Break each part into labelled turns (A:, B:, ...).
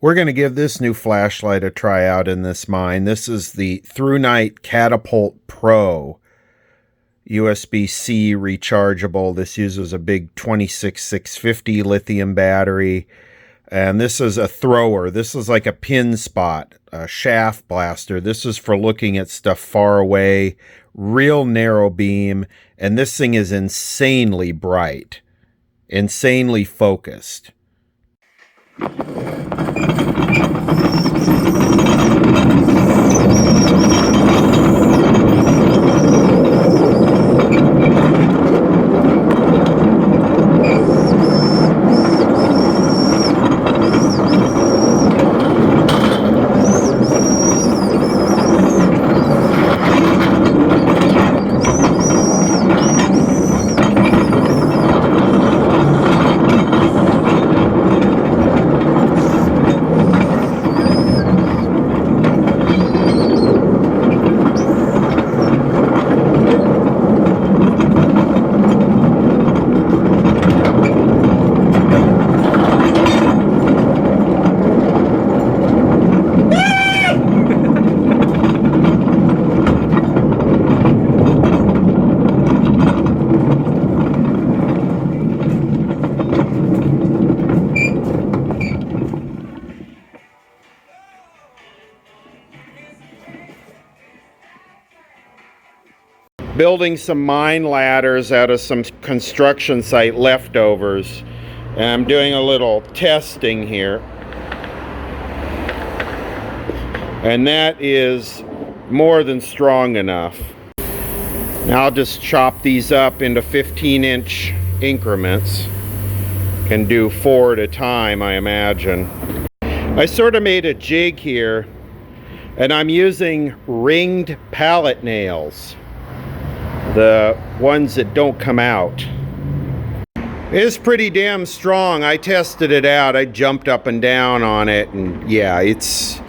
A: We're going to give this new flashlight a try out in this mine. This is the ThruNite Catapult Pro USB-C rechargeable. This uses a big 26650 lithium battery. And this is a thrower. This is like a pin spot, a shaft blaster. This is for looking at stuff far away, real narrow beam. And this thing is insanely bright, insanely focused. Building some mine ladders out of some construction site leftovers. And I'm doing a little testing here. And that is more than strong enough. Now I'll just chop these up into 15-inch increments. Can do 4 at a time, I imagine. I sort of made a jig here, and I'm using ringed pallet nails. The ones that don't come out. It is pretty damn strong. I tested it out. I jumped up and down on it, and yeah, it's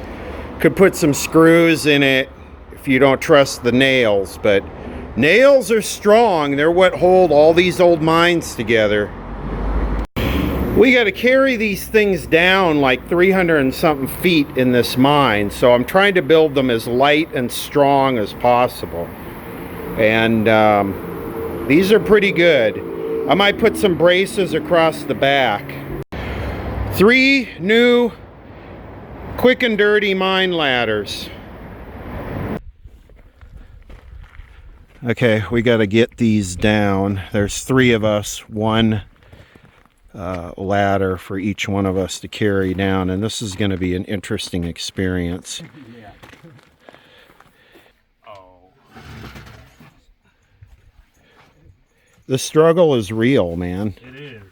A: could put some screws in it if you don't trust the nails, but nails are strong. They're what hold all these old mines together. We got to carry these things down like 300 and something feet in this mine, so I'm trying to build them as light and strong as possible. And these are pretty good. I might put some braces across the back. 3 new quick and dirty mine ladders. Okay, we got to get these down. There's 3 of us, 1 ladder for each one of us to carry down, and this is going to be an interesting experience. The struggle is real, man.
B: It is.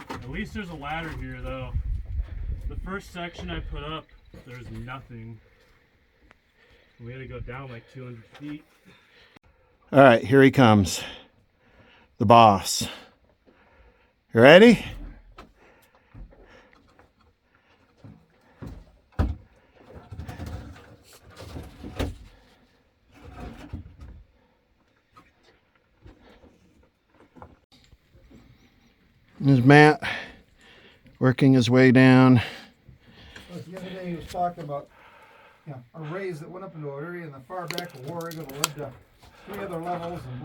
B: At least there's a ladder here, though. The first section I put up, there's nothing. We had to go down like 200 feet.
A: All right, here he comes. The boss. You ready? There's Matt working his way down.
C: The other day he was talking about a raise that went up into an area in the far back of War Eagle that led to 3 other levels. And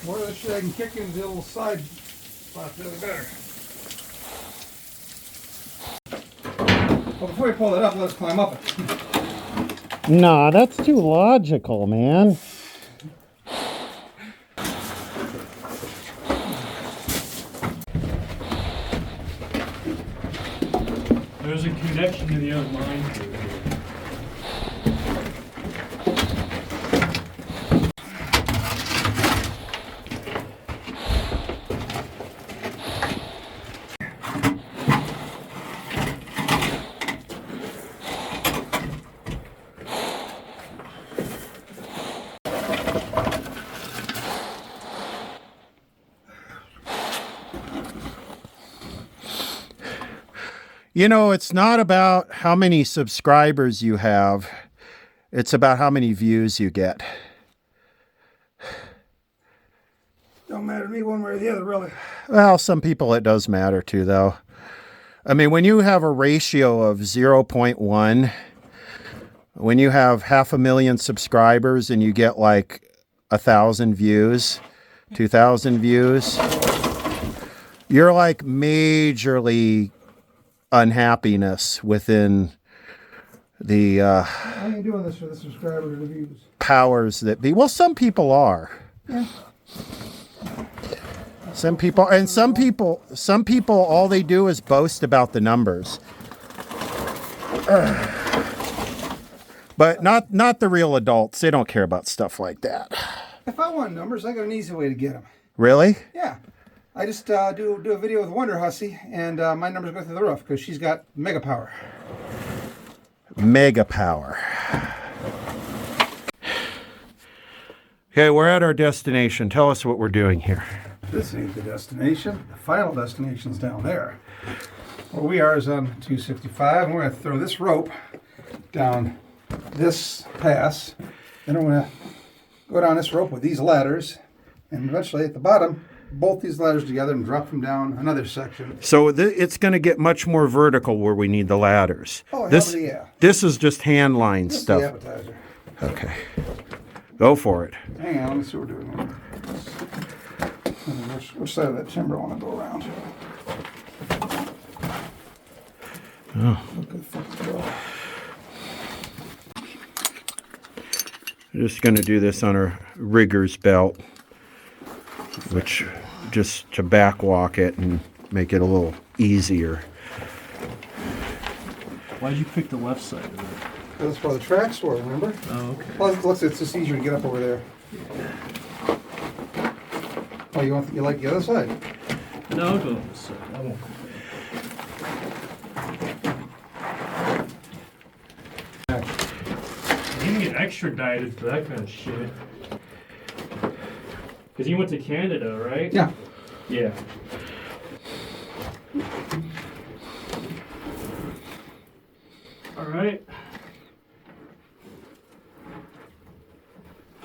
C: more of this shit I can kick into the little side spot there, the better. Well, before we pull it up, let's climb up it.
A: Nah, that's too logical, man.
B: There's a connection to the other mine through here.
A: You know, it's not about how many subscribers you have. It's about how many views you get.
C: Don't matter to me one way or the other, really.
A: Well, some people it does matter to, though. I mean, when you have a ratio of 0.1, when you have 500,000 subscribers and you get like 1,000 views, 2,000 views, you're like majorly unhappiness within the
C: How are you doing this for the subscriber reviews?
A: powers that be. Well, some people are.
C: Yeah.
A: Some people, all they do is boast about the numbers. But not the real adults. They don't care about stuff like that.
C: If I want numbers, I got an easy way to get them.
A: Really?
C: Yeah. I just do a video with Wonder Hussy, and my numbers go through the roof because she's got mega power.
A: Mega power. Okay, we're at our destination. Tell us what we're doing here.
C: This ain't the destination. The final destination's down there. Where we are is on 265, and we're going to throw this rope down this pass. Then I'm going to go down this rope with these ladders, and eventually at the bottom, bolt these ladders together and drop them down another section.
A: So it's going to get much more vertical where we need the ladders.
C: Oh,
A: this,
C: yeah.
A: This is just hand line
C: This is
A: stuff.
C: the appetizer.
A: Okay. Go for it.
C: Hang on, let me see what we're doing here. Which side of that timber I want to go around?
A: Oh.
C: Look at the fucking go.
A: I'm just going to do this on a rigger's belt, which just to backwalk it and make it a little easier.
B: Why'd you pick the left side of it?
C: That's where the tracks were, remember?
B: Oh, okay.
C: Plus, it's just easier to get up over there. Oh, you like the other side?
B: No, I'll go this side. I won't go. You can get extradited for that kind of shit. Because you went to Canada, right?
C: Yeah.
B: Yeah. All right.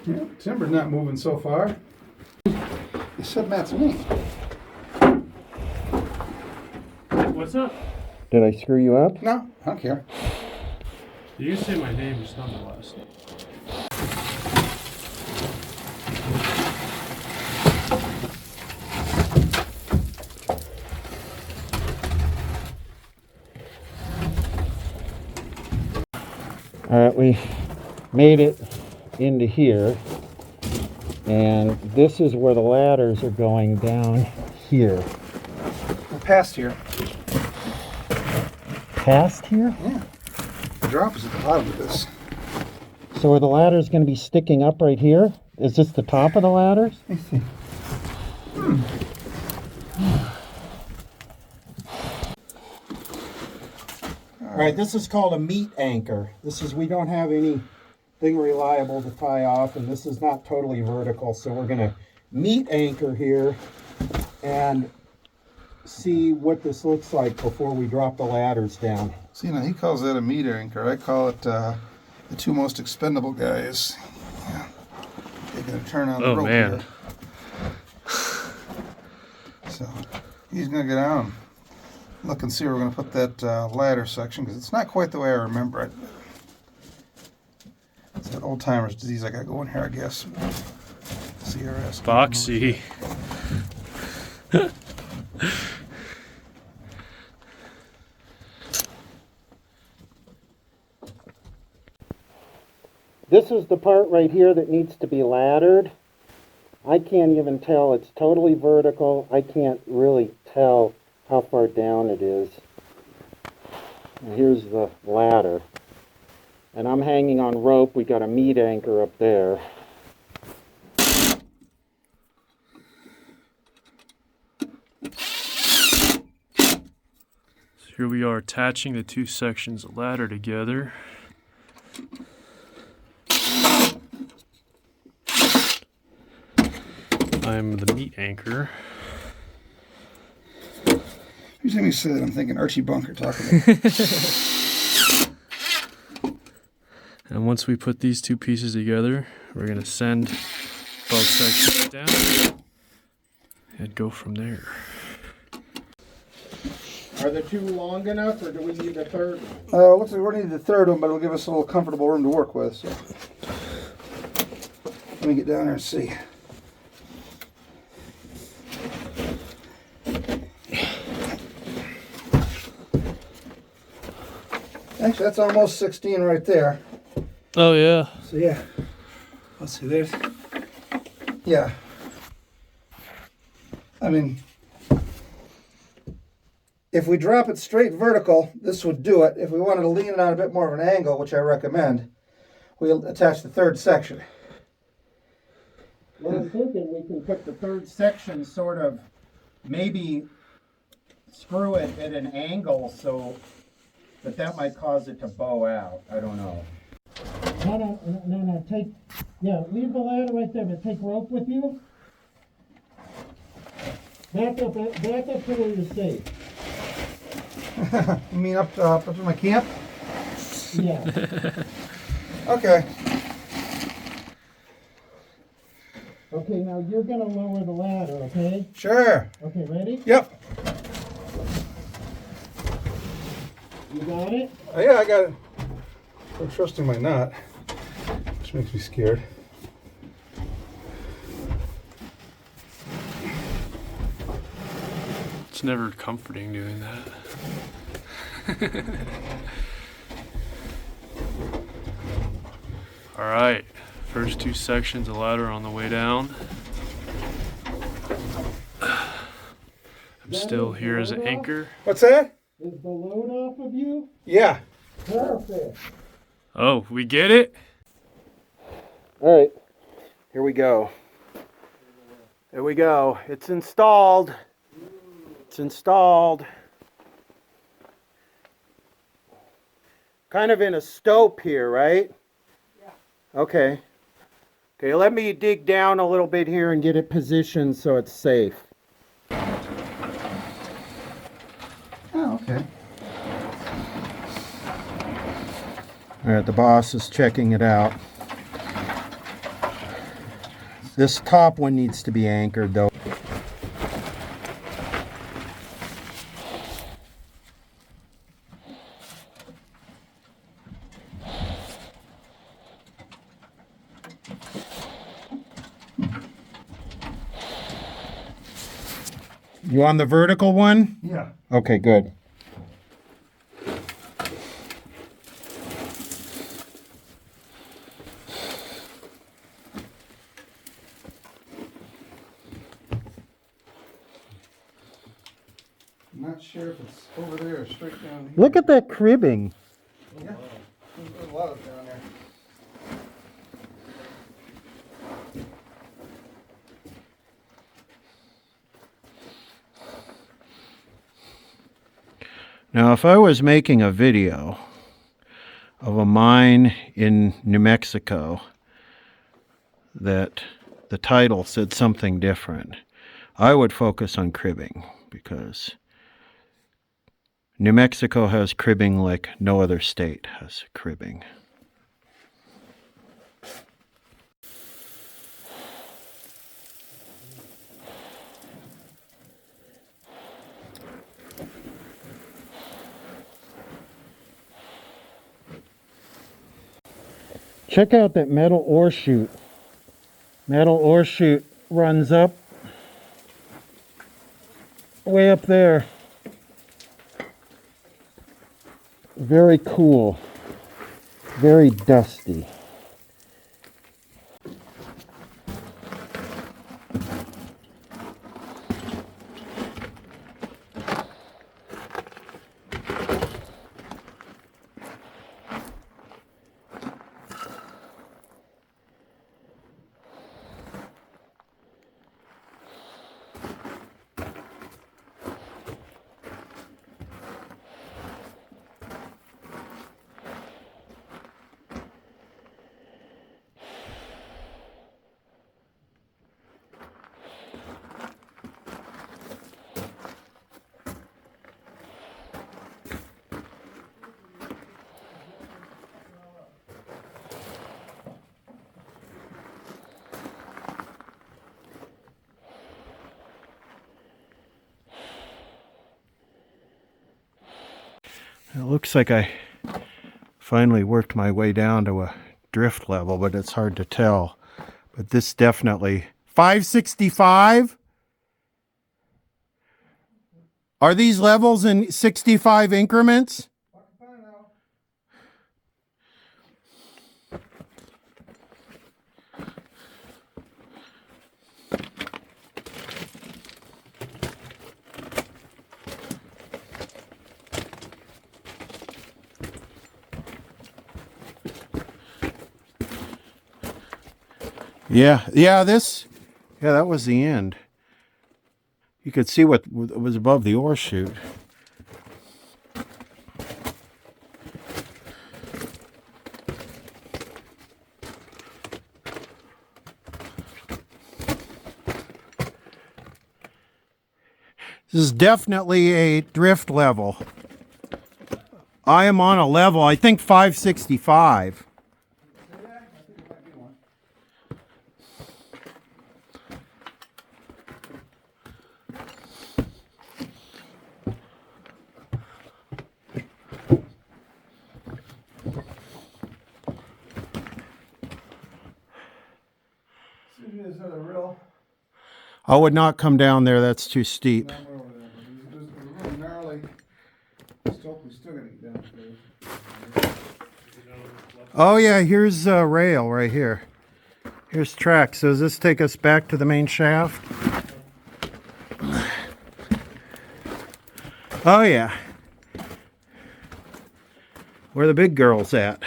C: Yeah, timber's not moving so far. You said that's me.
B: What's up?
A: Did I screw you up?
C: No, I don't care.
B: You say my name, just not my last name.
A: All right, we made it into here, and this is where the ladders are going down here.
C: We're past here.
A: Past here?
C: Yeah. The drop is at the bottom of this.
A: So are the ladders going to be sticking up right here? Is this the top of the ladders?
C: Let me see.
A: All right, this is called a meat anchor. We don't have anything reliable to tie off, and this is not totally vertical, so we're going to meat anchor here and see what this looks like before we drop the ladders down.
C: See, now he calls that a meat anchor. I call it the two most expendable guys. Yeah. Taking a turn on the rope here. So he's going to get down. Look and see where we're going to put that ladder section, because it's not quite the way I remember it. It's that old timer's disease I got going here, I guess. CRS.
B: Boxy.
A: This is the part right here that needs to be laddered. I can't even tell. It's totally vertical. I can't really tell how far down it is. And here's the ladder. And I'm hanging on rope. We got a meat anchor up there.
B: So here we are attaching the two sections of ladder together. I'm the meat anchor.
C: Have you Usually when you say that, I'm thinking Archie Bunker talking about.
B: And once we put these two pieces together, we're going to send both sections down and go from there.
A: Are the two long enough, or do we need a third one?
C: Looks like we're going to need the third one, but it'll give us a little comfortable room to work with. So let me get down there and see. Actually, that's almost 16 right there.
B: Oh, yeah.
C: So yeah, let's see, there's, yeah. I mean, if we drop it straight vertical, this would do it. If we wanted to lean it on a bit more of an angle, which I recommend, we'll attach the third section.
A: Well, I'm thinking we can put the third section sort of, maybe screw it at an angle so that might cause it to bow out. I don't know.
D: No, take, yeah, leave the ladder right there, but take rope with you. Back up to where you're safe.
C: You mean up to my camp?
D: Yeah.
C: Okay.
D: Okay, now you're gonna lower the ladder, okay?
C: Sure.
D: Okay, ready?
C: Yep.
D: You got it?
C: Oh, yeah, I got it. I'm trusting my knot, which makes me scared.
B: It's never comforting doing that. All right, first two sections of ladder on the way down. I'm still here as an anchor.
C: What's that?
D: Is the load off of you?
C: Yeah.
D: Perfect.
B: Oh, we get it?
A: All right, here we go. There we go. It's installed. It's installed. Kind of in a stope here, right? Yeah. Okay. Okay, let me dig down a little bit here and get it positioned so it's safe.
C: Oh, okay.
A: All right, the boss is checking it out. This top one needs to be anchored though. You on the vertical one?
C: Yeah.
A: Okay, good.
C: I'm not sure if it's over there or straight down here.
A: Look at that cribbing.
C: Yeah. There's a lot of it down there.
A: Now, if I was making a video of a mine in New Mexico that the title said something different, I would focus on cribbing because New Mexico has cribbing like no other state has cribbing. Check out that metal ore chute. Metal ore chute runs up, way up there. Very cool, very dusty. It looks like I finally worked my way down to a drift level, but it's hard to tell. But this definitely 565. Are these levels in 65 increments? Yeah, that was the end. You could see what was above the ore chute. This is definitely a drift level. I am on a level, I think 565. I would not come down there, that's too steep.
C: There's a really gnarly slope we still gotta get down to.
A: Oh yeah, here's a rail right here. Here's track. So does this take us back to the main shaft? Oh yeah. Where the big girl's at.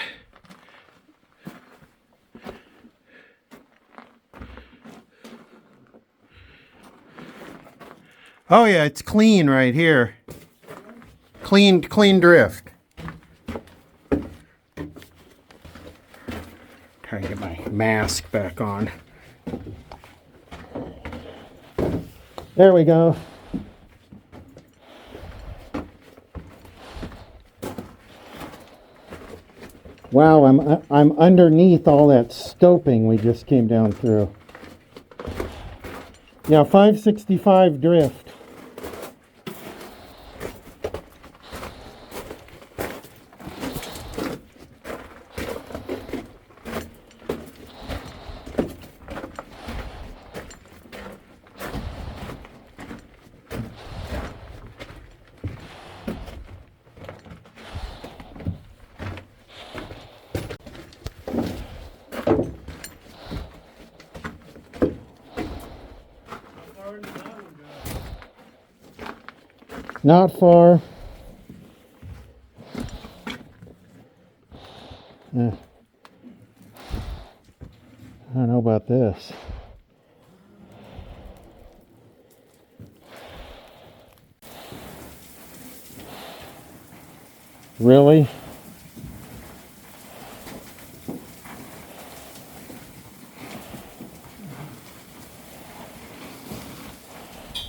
A: Oh yeah, it's clean right here. Clean drift. Trying to get my mask back on. There we go. Wow, I'm underneath all that stoping we just came down through. Yeah, 565 drift. Not far. I don't know about this. Really?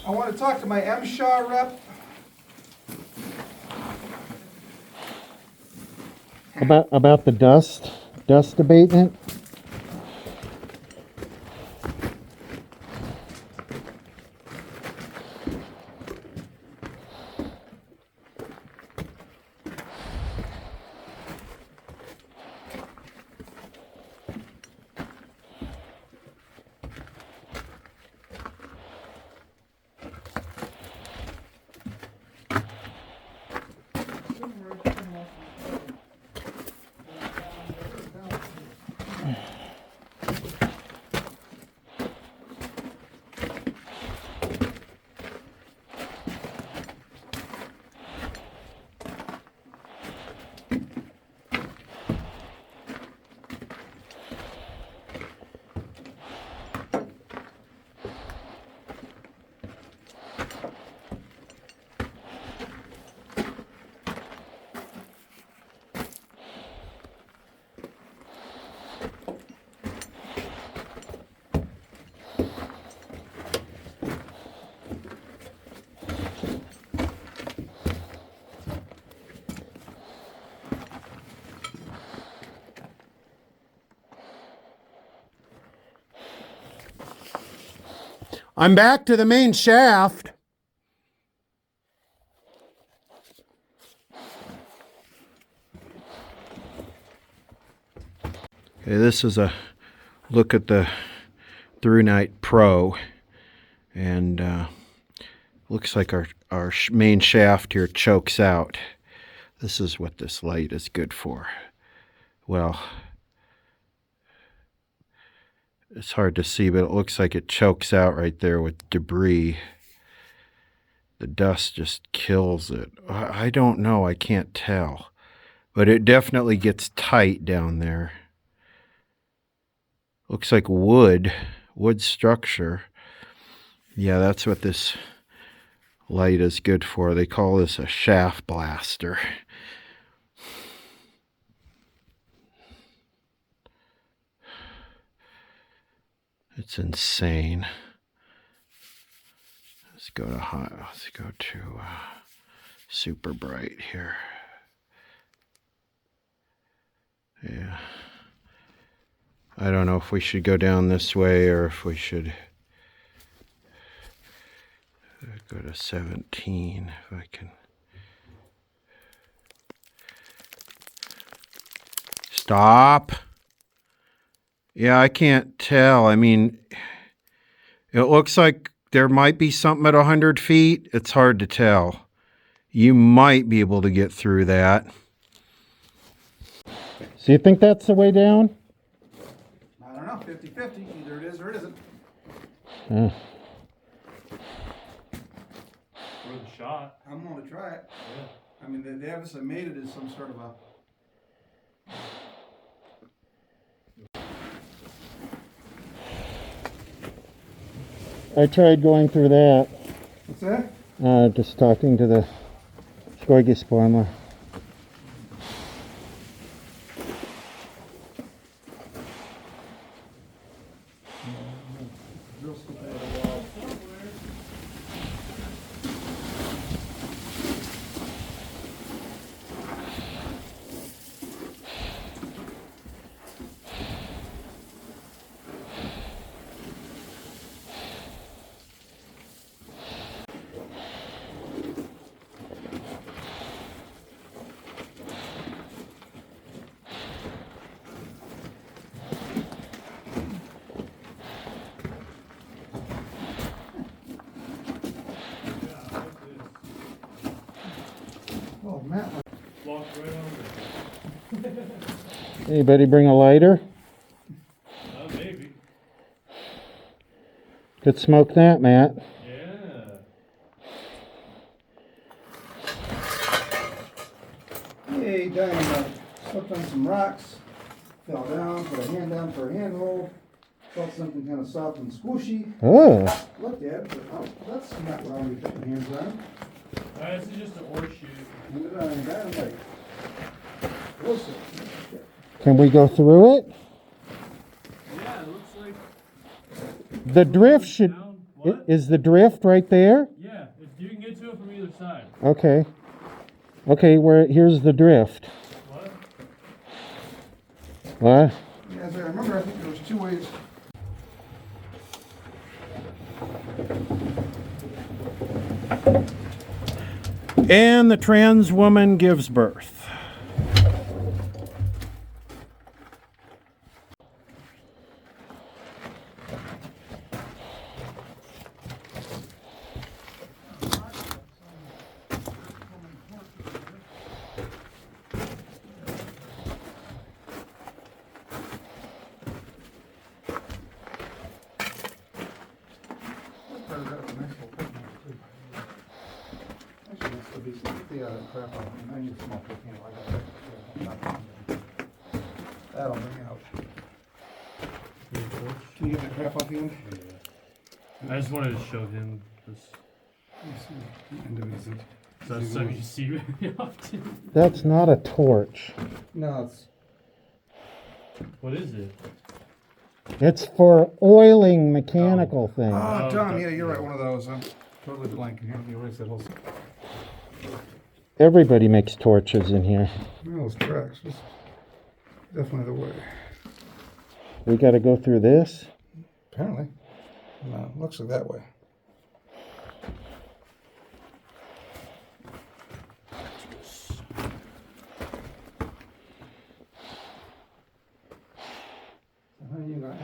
C: I want to talk to my MSHA rep.
A: About the dust abatement? I'm back to the main shaft. Okay, this is a look at the ThruNite Pro, and looks like our main shaft here chokes out. This is what this light is good for. Well, it's hard to see, but it looks like it chokes out right there with debris. The dust just kills it. I don't know, I can't tell. But it definitely gets tight down there. Looks like wood structure. Yeah, that's what this light is good for. They call this a shaft blaster. It's insane. Let's go to super bright here. Yeah. I don't know if we should go down this way or if we should go to 17 if I can. Stop. Yeah, I can't tell. I mean, it looks like there might be something at 100 feet. It's hard to tell. You might be able to get through that. So you think that's the way down?
C: I don't know, 50-50. Either it is or it isn't.
B: Worth a shot.
C: I'm going to try it.
B: Yeah.
C: I mean, they obviously made it as some sort of a...
A: I tried going through that.
C: What's that?
A: Just talking to the Skorgisformer.
C: Oh, Matt.
B: Walked right over it.
A: Anybody bring a lighter?
B: Maybe.
A: Could smoke that, Matt.
B: Yeah.
C: Hey, Diane slipped on some rocks, fell down, put a hand down for a handhold, felt something kind of soft and squishy.
A: Oh.
C: Looked at it, but oh, that's not what I'm putting hands on.
B: This is just an horseshoe.
C: And then I'm like, what's it?
A: Can we go through it?
B: Yeah, it looks like.
A: The drift should...
B: Down. What?
A: Is the drift right there?
B: Yeah, you can get to it from either side.
A: Okay. Okay, here's the drift.
B: What?
A: What?
C: Yeah, as I remember, I think there was two ways.
A: And the trans woman gives birth.
C: That'll bring out. Can you get that crap off the end?
B: I just wanted to show him this.
C: The end of it isn't.
B: So that's something you see very often.
A: That's not a torch.
C: No, it's.
B: What is it?
A: It's for oiling mechanical things.
C: Oh,
B: Oh,
C: Don,
B: okay.
C: yeah, you're right, one of those. I'm totally blanking here. Let me erase that whole.
A: Everybody makes torches in here.
C: Well, those tracks. It's definitely the way.
A: We got to go through this.
C: Apparently. No, looks like that way.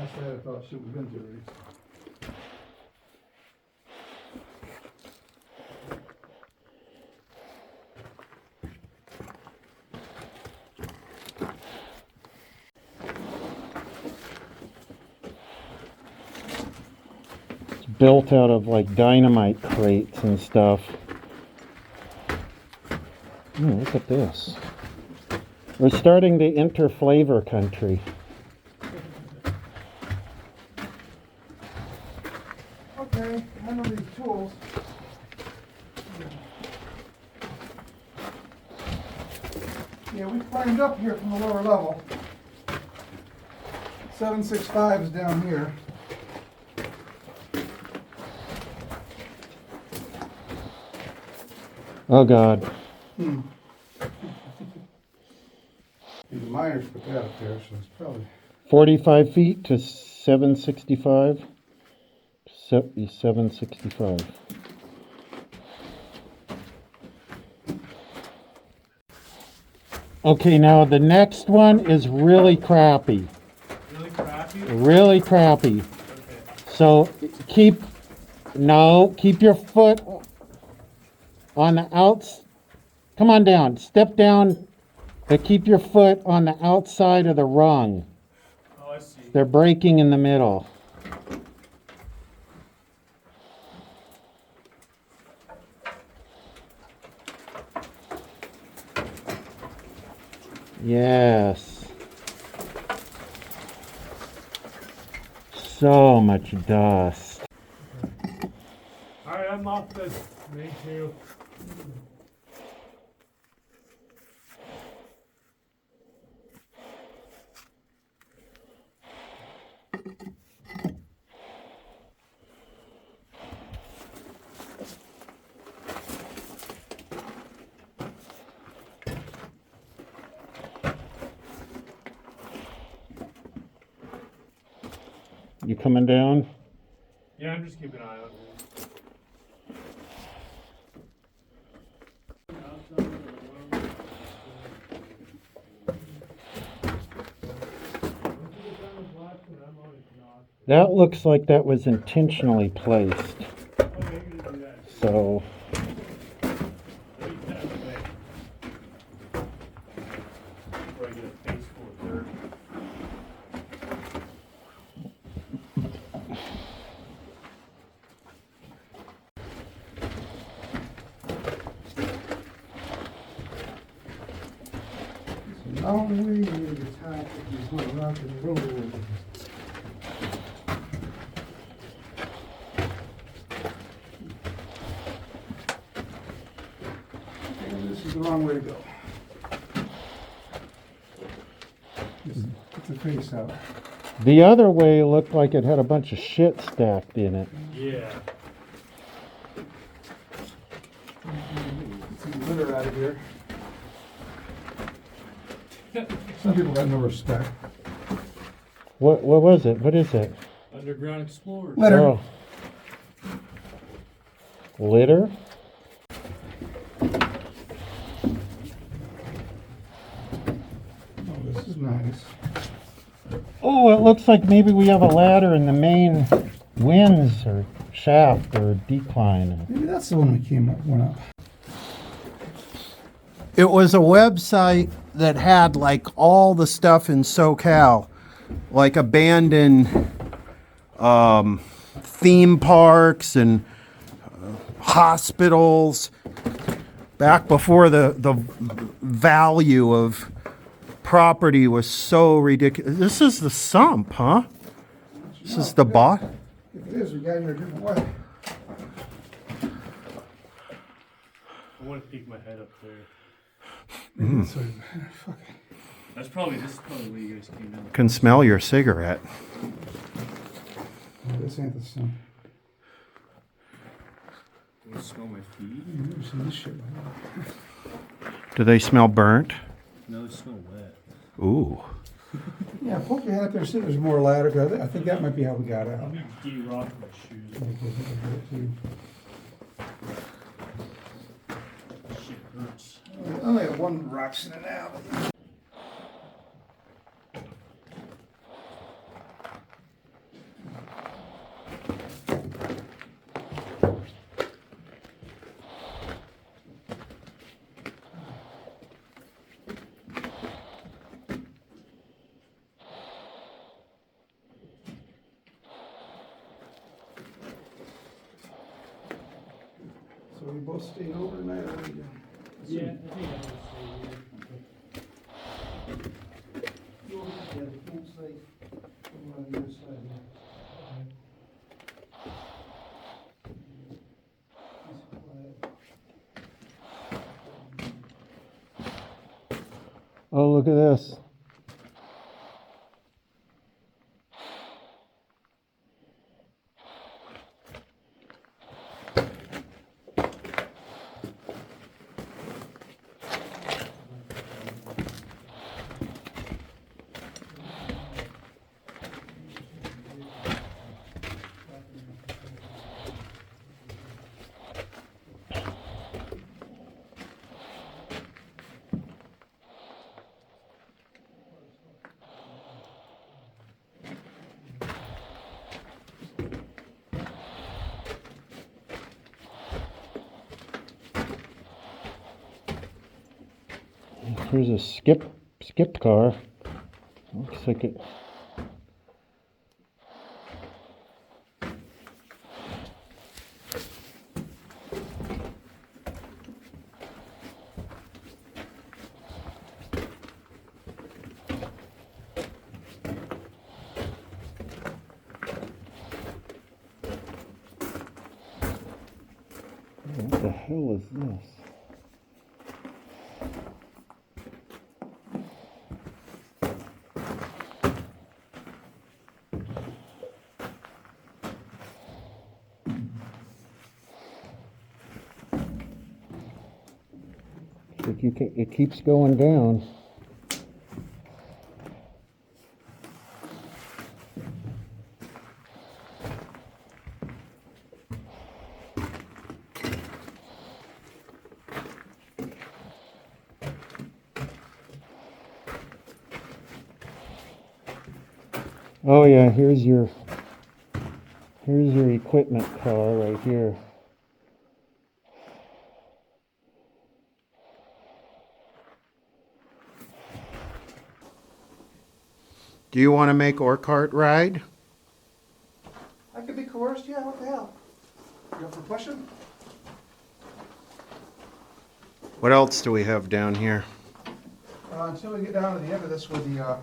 C: last I had, I thought shit was been through already.
A: Built out of like dynamite crates and stuff. Look at this. We're starting to enter flavor country.
C: Okay, I know these tools. Yeah, we climbed up here from the lower level. 765 is down here.
A: Oh God.
C: The miners put that up there, so it's probably
A: 45 feet to 765. 765. Okay, now the next one is really crappy.
B: Really crappy?
A: Really crappy.
B: Okay.
A: So keep your foot on the outs. Come on down. Step down, but keep your foot on the outside of the rung.
B: Oh, I see.
A: They're breaking in the middle. Yes. So much dust.
B: Alright, I'm off this. Me too.
A: You coming down?
B: Yeah, I'm just keeping an eye on
A: That looks like that was intentionally placed. So
B: before I get a face full of dirt.
C: long way to the top of this little rock and roll. This is the wrong way to go. Just get the face out.
A: the other way looked like it had a bunch of shit stacked in it.
B: Yeah.
C: Get some litter out of here. Some people got no respect.
A: What was it? What is it?
B: Underground Explorer.
C: Litter.
A: Oh. Litter?
C: Oh, this is nice.
A: Oh, it looks like maybe we have a ladder in the main winds or shaft or decline.
C: Maybe that's the one we went up.
A: It was a website that had like all the stuff in SoCal, like abandoned theme parks and hospitals, back before the value of property was so ridiculous. This is the Sump, huh? This is the bot.
C: If it is, we got it in a different way.
B: I want to peek my head up there.
C: Maybe it's fuck it.
B: This is probably where you guys came in.
A: Can smell your cigarette.
C: Oh, this ain't the sun.
B: Do you smell my feet?
C: I've never seen this shit before.
A: Do they smell burnt?
B: No, they smell wet.
A: Ooh.
C: Yeah, poke your head up there, see if there's more ladder, 'cause I think that might be how we got out.
B: Let me de-rock my shoes. Shit hurts.
C: I only have one rock sitting out. So we both stayed overnight already.
B: Yeah, I think I would stay here.
C: Yeah, the campsite over on the other side here.
E: Oh, look at this. Here's a skipped car. Looks like it. What the hell is this? It keeps going down. Oh yeah, here's your equipment car right here.
A: Do you want to make Orcart ride?
C: I could be coerced, yeah, what the hell? You up for pushing?
A: What else do we have down here?
C: Until we get down to the end of this where the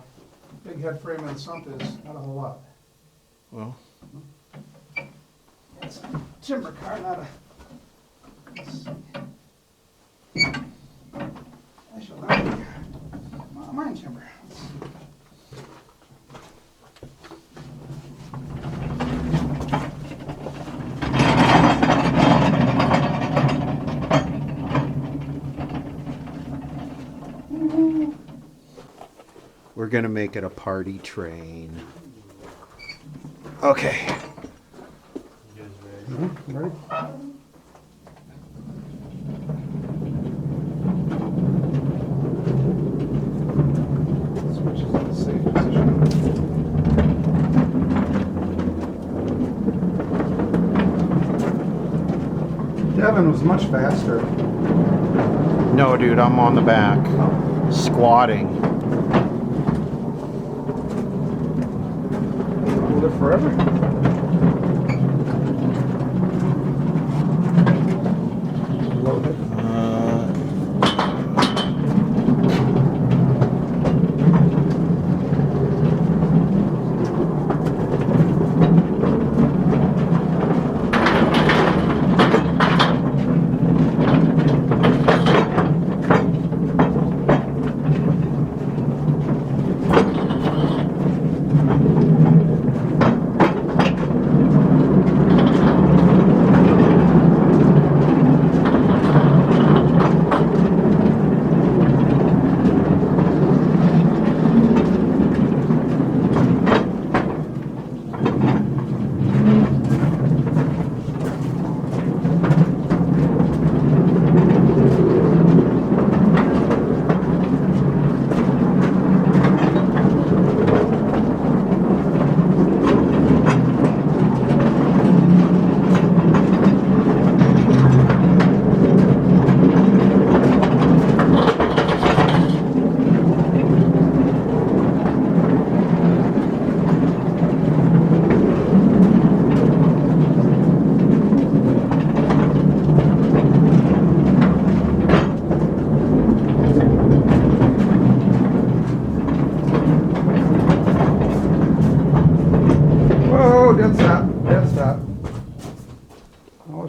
C: big head frame of the sump is, not a whole lot.
A: Well,
C: It's a timber car, not a... let's see. Actually, not mine timber. Let's see.
A: we're gonna make it a party train. Okay.
B: You guys ready?
C: Ready? Switch is in the safe position. Devin was much faster.
A: No, dude, I'm on the back, squatting.
C: We'll live forever. Load it.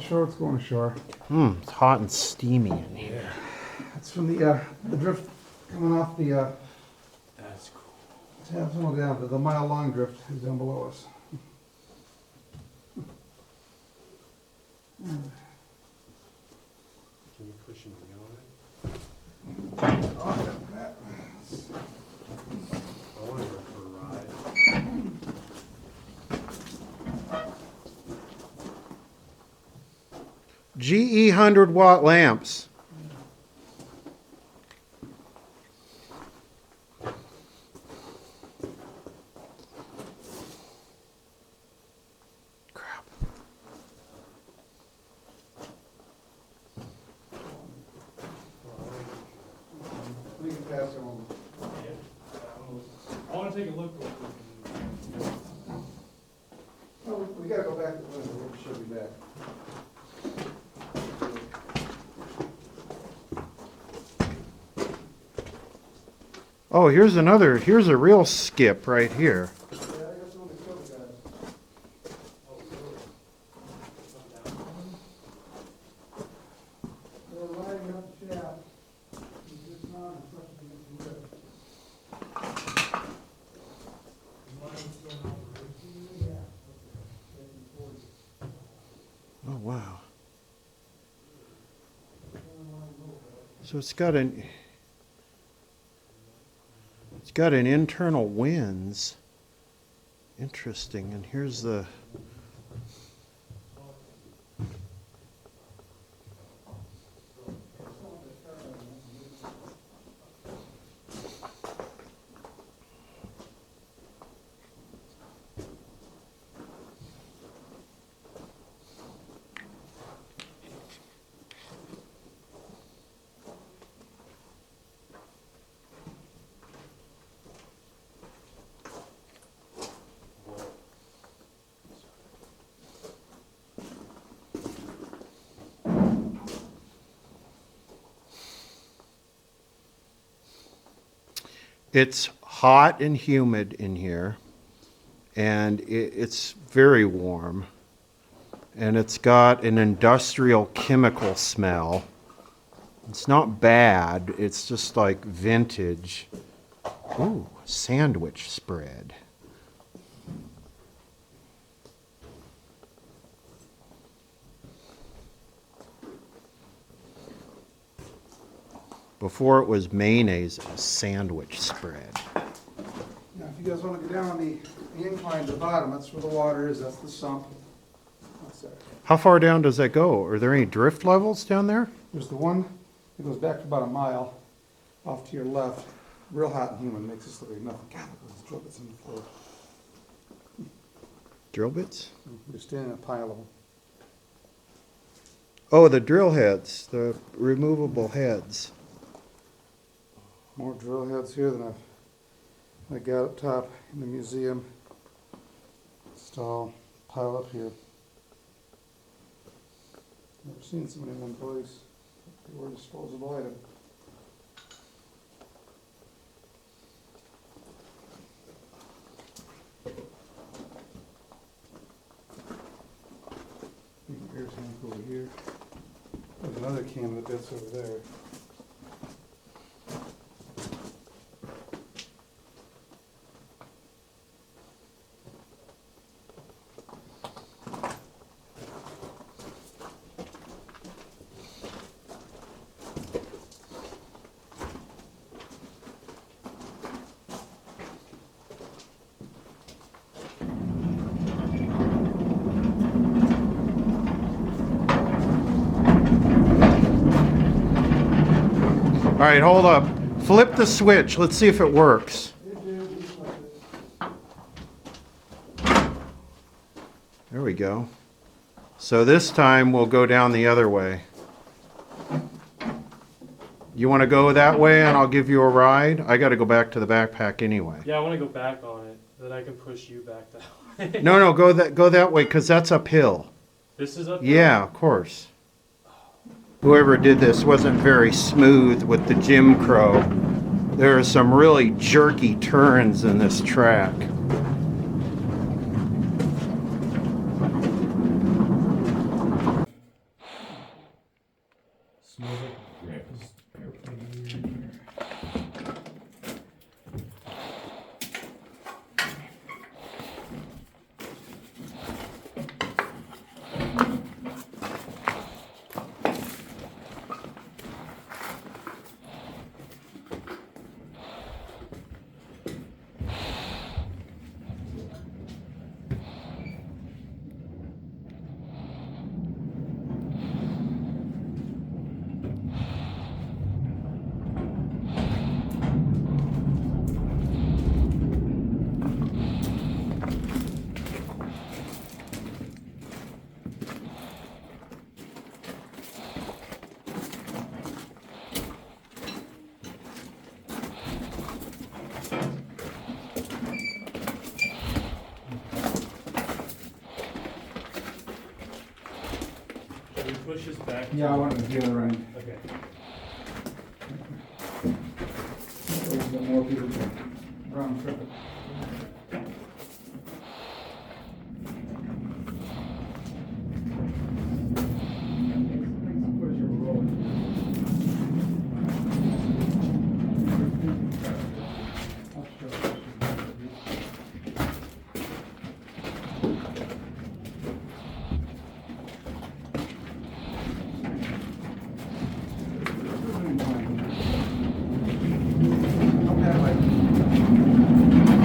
C: ashore, it's going ashore.
A: It's hot and steamy in here.
C: That's from the drift coming off the
B: That's cool.
C: tabs all down. The mile-long drift is down below us.
B: Can you push and wheel it? I want to go for a ride.
A: GE 100-watt lamps. Crap.
C: We can pass it on.
B: I want to take a look.
C: Oh, we gotta go back to the window. We should be back.
A: Oh, here's a real skip right here.
C: Yeah, I got some of the cover guys. They're lining up the shaft. It's just not as much as it can lift.
A: Oh, wow. So it's got an internal winds. Interesting. And here's the It's hot and humid in here, and it's very warm, and it's got an industrial chemical smell. It's not bad, it's just like vintage. Ooh, sandwich spread. Before it was mayonnaise, it was sandwich spread.
C: Now, if you guys want to go down the incline to the bottom, that's where the water is. That's the sump. That's there.
A: How far down does that go? Are there any drift levels down there?
C: There's the one that goes back to about a mile off to your left. Real hot and humid, makes this look like nothing. God, look at those drill bits in the floor.
A: Drill bits?
C: We're standing in a pile of them.
A: Oh, the drill heads, the removable heads.
C: More drill heads here than I got up top in the museum. Stall pile up here. Never seen so many in one place. They were a disposable item. Air tank over here. There's another can of bits over there.
A: All right, hold up. Flip the switch. Let's see if it works. There we go. So this time we'll go down the other way. You want to go that way and I'll give you a ride? I got to go back to the backpack anyway.
B: Yeah, I want to go back on it. Then I can push you back that way.
A: No, go that way because that's uphill.
B: This is up.
A: Yeah, of course. Whoever did this wasn't very smooth with the Jim Crow. There are some really jerky turns in this track.
B: smells like this airplane. Push this back.
C: Yeah, I wanted the other end.
B: Okay.
C: There's a bit more people round trip it.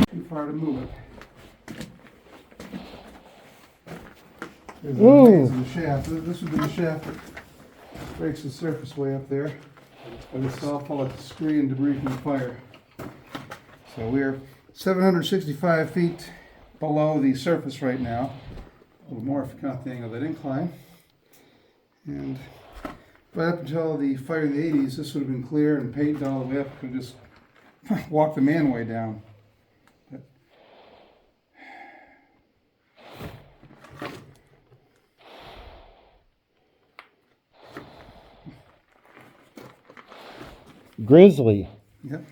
C: Too far to move it. There's the
E: Ooh.
C: remains of the shaft. This would be the shaft that breaks the surface way up there. But it's all full of scree and debris from the fire. So we're 765 feet below the surface right now. A little more if you count the angle of that incline. And right up until the fire in the 80s, this would have been clear and paved all the way up. Could just walk the manway down. But
E: Grizzly.
C: yep.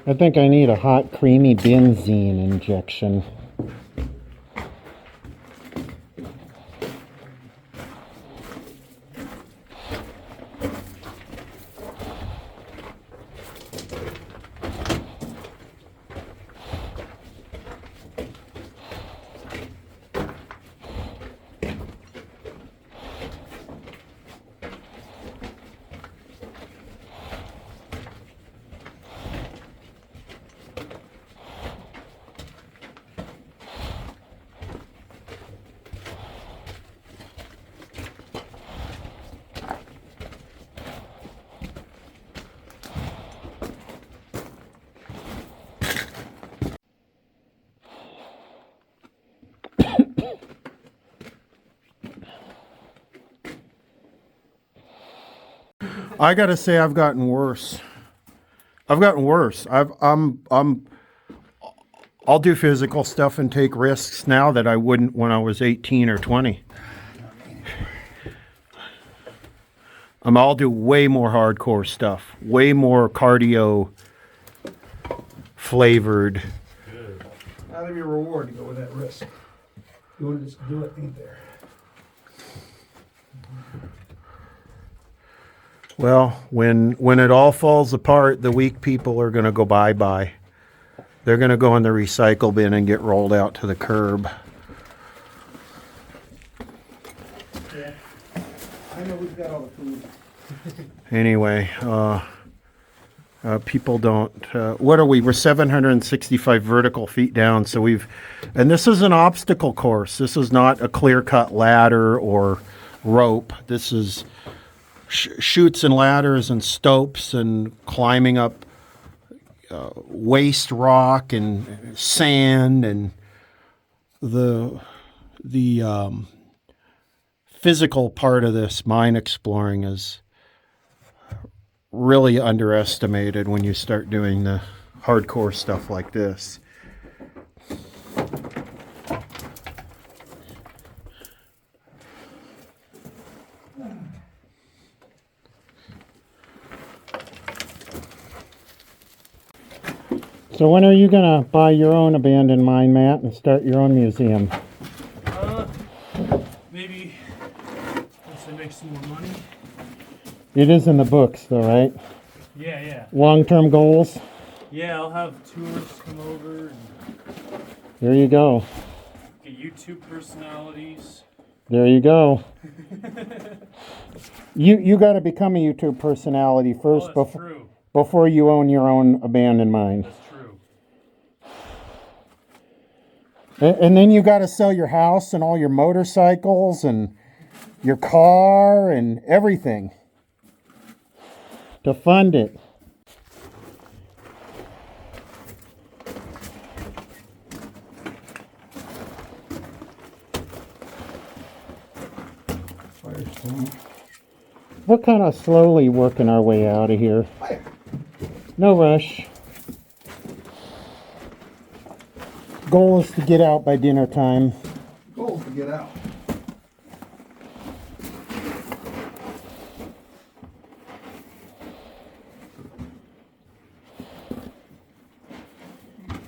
E: I think I need a hot, creamy benzene injection.
A: I gotta say, I've gotten worse. I've gotten worse. I'll do physical stuff and take risks now that I wouldn't when I was 18 or 20. I'll do way more hardcore stuff, way more cardio flavored.
C: That'll be a reward to go with that risk. You want to just do it, ain't there?
A: Well, when it all falls apart, the weak people are going to go bye-bye. They're going to go in the recycle bin and get rolled out to the curb.
C: Yeah. I know we've got all the food.
A: Anyway, people don't. What are we? We're 765 vertical feet down. So and this is an obstacle course. This is not a clear-cut ladder or rope. This is chutes and ladders and stopes and climbing up waste rock and sand, and the physical part of this mine exploring is really underestimated when you start doing the hardcore stuff like this.
E: So when are you gonna buy your own abandoned mine, Matt, and start your own museum?
B: maybe once I make some more money.
E: It is in the books, though, right?
B: Yeah, yeah.
E: Long-term goals.
B: Yeah, I'll have tourists come over and
E: There you go.
B: get YouTube personalities.
E: There you go. You got to become a YouTube personality first
B: Oh, that's true.
E: before you own your own abandoned mine.
B: That's true.
E: And then you got to sell your house and all your motorcycles and your car and everything to fund it.
C: Firestone.
E: We're kind of slowly working our way out of here. No rush. Goal is to get out by dinner time.
C: Goal to get out.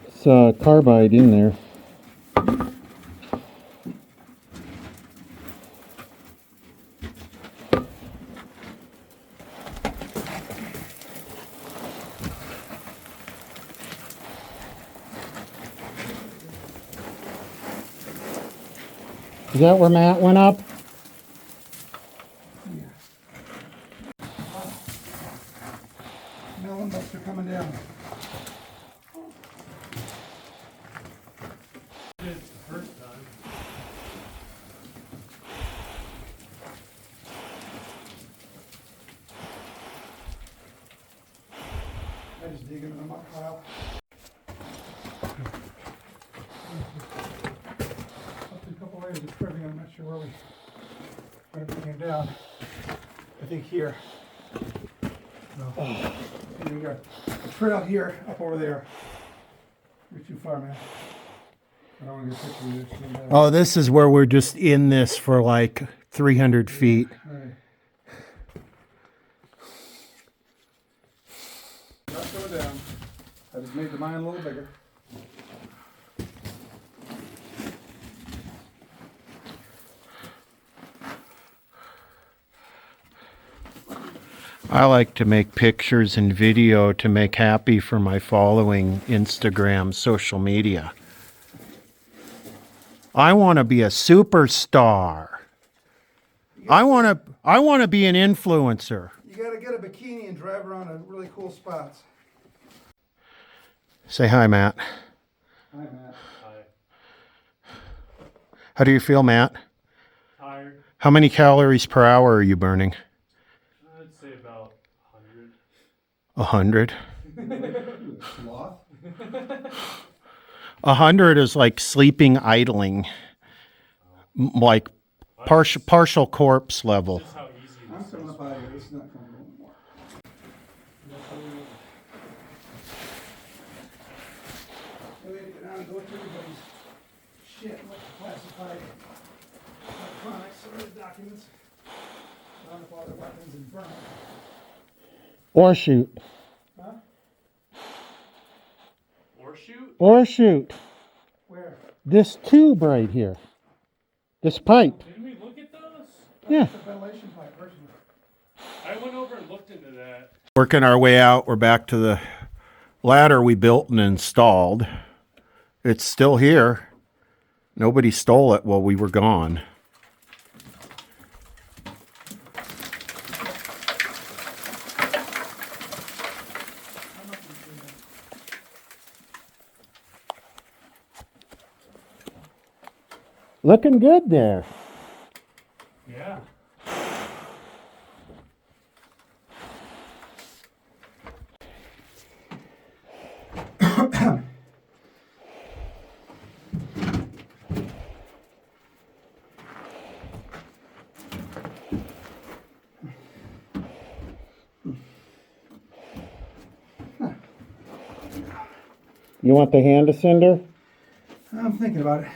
E: It's a carbide in there. Is that where Matt went up?
C: Melon buster coming down.
B: It's the first time.
C: I just dig into the muck pile. Up to a couple layers of cribbing. I'm not sure where we're going to bring it down. I think here. No. And we got a trail here, up over there. You're too far, man. I don't want to get a picture of this.
E: Oh, this is where we're just in this for like 300 feet.
C: All right. Not going down. I just made the mine a little bigger.
A: I like to make pictures and video to make happy for my following Instagram, social media. I want to be a superstar. I want to be an influencer.
C: You got to get a bikini and drive around to really cool spots.
A: Say hi, Matt.
C: Hi, Matt.
B: Hi.
A: How do you feel, Matt?
B: Tired.
A: How many calories per hour are you burning?
B: I'd say about
A: 100?
B: 100.
C: Sloth?
A: 100 is like sleeping idling. Like partial corpse level.
B: Just how easy
C: I'm
B: this
C: coming
B: is.
C: up out of here. This is not comfortable anymore. We had to get down and go through everybody's shit, what's classified electronics, or the documents, round up all their weapons and burn them.
E: Or shoot.
C: Huh?
B: Or shoot?
E: Or shoot.
C: Where?
E: This tube right here. This pipe.
B: Didn't we look at those?
E: Yeah.
C: It's a ventilation pipe, personally.
B: I went over and looked into that.
A: Working our way out, we're back to the ladder we built and installed. It's still here. Nobody stole it while we were gone.
E: Looking good there.
B: Yeah.
E: You want the hand ascender?
C: I'm thinking about it.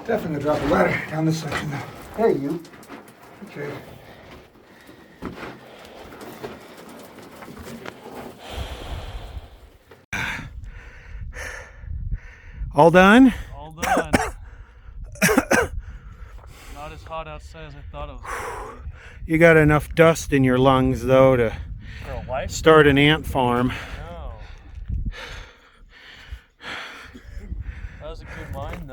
C: Definitely gonna drop a ladder down this section though. Hey, you. Okay.
A: All done?
B: All done. Not as hot outside as I thought it was going to be.
A: You got enough dust in your lungs though to
B: For a life?
A: start an ant farm.
B: No. That was a good line